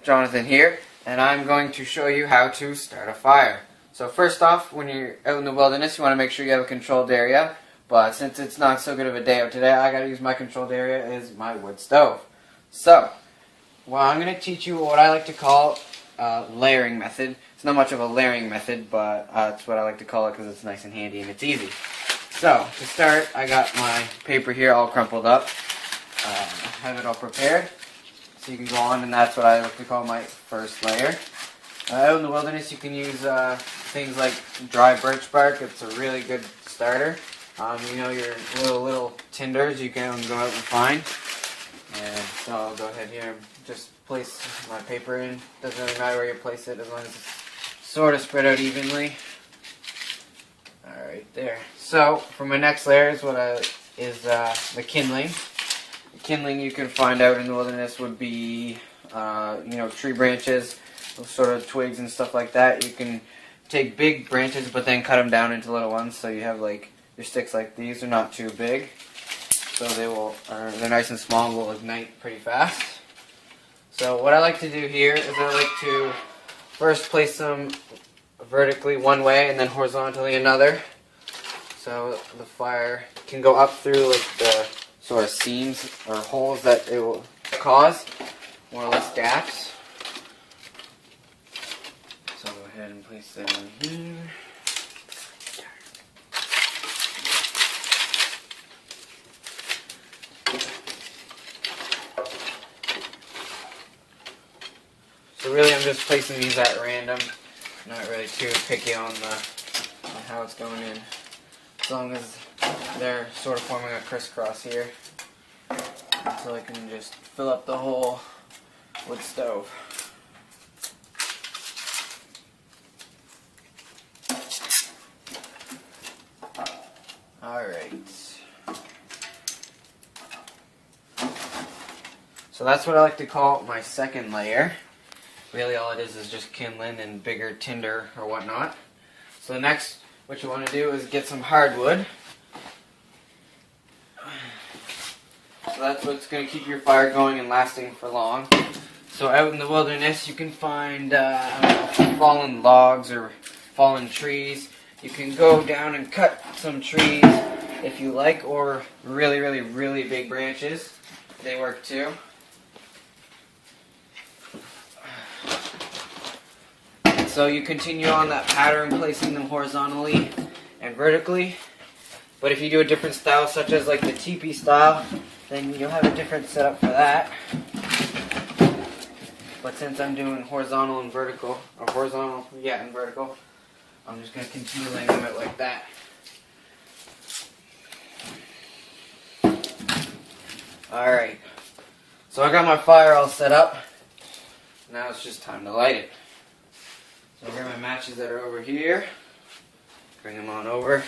Jonathan here, and I'm going to show you how to start a fire. So first off, when you're out in the wilderness, you want to make sure you have a controlled area, but since it's not so good of a day out today, I gotta use my controlled area is my wood stove. So, well, I'm going to teach you what I like to call layering method. It's not much of a layering method, but it's what I like to call it because it's nice and handy and it's easy. So, to start, I got my paper here all crumpled up. Have it all prepared. So you can go on, and that's what I like to call my first layer. Out in the wilderness, you can use things like dry birch bark. It's a really good starter. You know, your little tinders you can go out and find. And so I'll go ahead here and just place my paper in. Doesn't really matter where you place it as long as it's sort of spread out evenly. Alright, there. So, for my next layer is the kindling. The kindling you can find out in the wilderness would be, you know, tree branches, those sort of twigs and stuff like that. You can take big branches but then cut them down into little ones, so you have like your sticks like these. They're not too big, so they're nice and small and will ignite pretty fast. So what I like to do here is I like to first place them vertically one way and then horizontally another, so the fire can go up through like the sort of seams or holes that it will cause, more or less gaps. So I'll go ahead and place them in here. So really I'm just placing these at random, not really too picky on how it's going in. As long as they're sort of forming a crisscross here, so I can just fill up the whole wood stove. Alright. So that's what I like to call my second layer. Really all it is just kindling and bigger tinder or whatnot. So next, what you want to do is get some hardwood. So that's what's going to keep your fire going and lasting for long. So out in the wilderness you can find fallen logs or fallen trees. You can go down and cut some trees if you like, or really big branches. They work too. So you continue on that pattern, placing them horizontally and vertically. But if you do a different style, such as like the teepee style, then you'll have a different setup for that. But since I'm doing horizontal and vertical, or horizontal, yeah, and vertical, I'm just going to continue laying them out like that. Alright, so I got my fire all set up. Now it's just time to light it. So I got my matches that are over here. Bring them on over.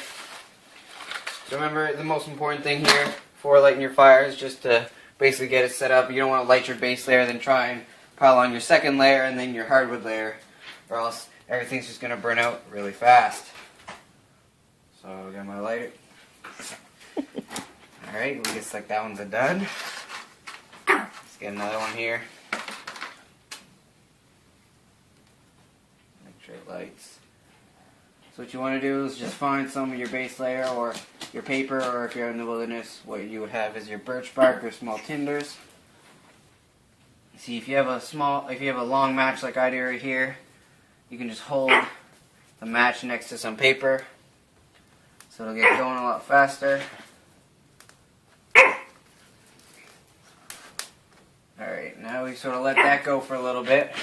So remember, the most important thing here for lighting your fire is just to basically get it set up. You don't want to light your base layer, then try and pile on your second layer and then your hardwood layer, or else everything's just going to burn out really fast. So I got my lighter. Alright, looks like that one's done. Let's get another one here. Make sure it lights. So what you want to do is just find some of your base layer or your paper, or if you're in the wilderness, what you would have is your birch bark or small tinders. See, if you have a long match like I do right here, you can just hold the match next to some paper, so it'll get going a lot faster. Alright, now we sort of let that go for a little bit.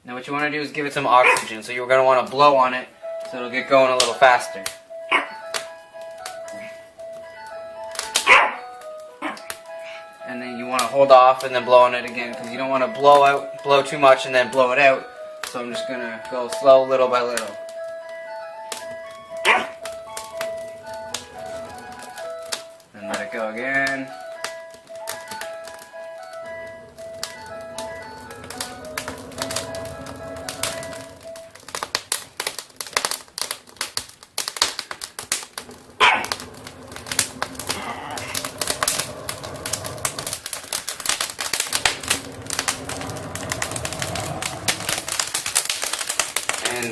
Now what you want to do is give it some oxygen, so you're going to want to blow on it so it'll get going a little faster. And then you want to hold off and then blow on it again, because you don't want to blow too much and then blow it out. So I'm just going to go slow, little by little. And let it go again.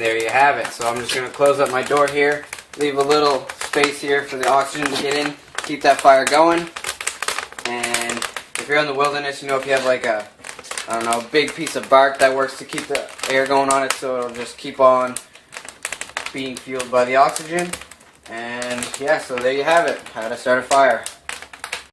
And there you have it. So I'm just going to close up my door here, leave a little space here for the oxygen to get in, keep that fire going. And if you're in the wilderness, you know, if you have like a, I don't know, big piece of bark, that works to keep the air going on it, so it'll just keep on being fueled by the oxygen. And yeah, so there you have it, how to start a fire.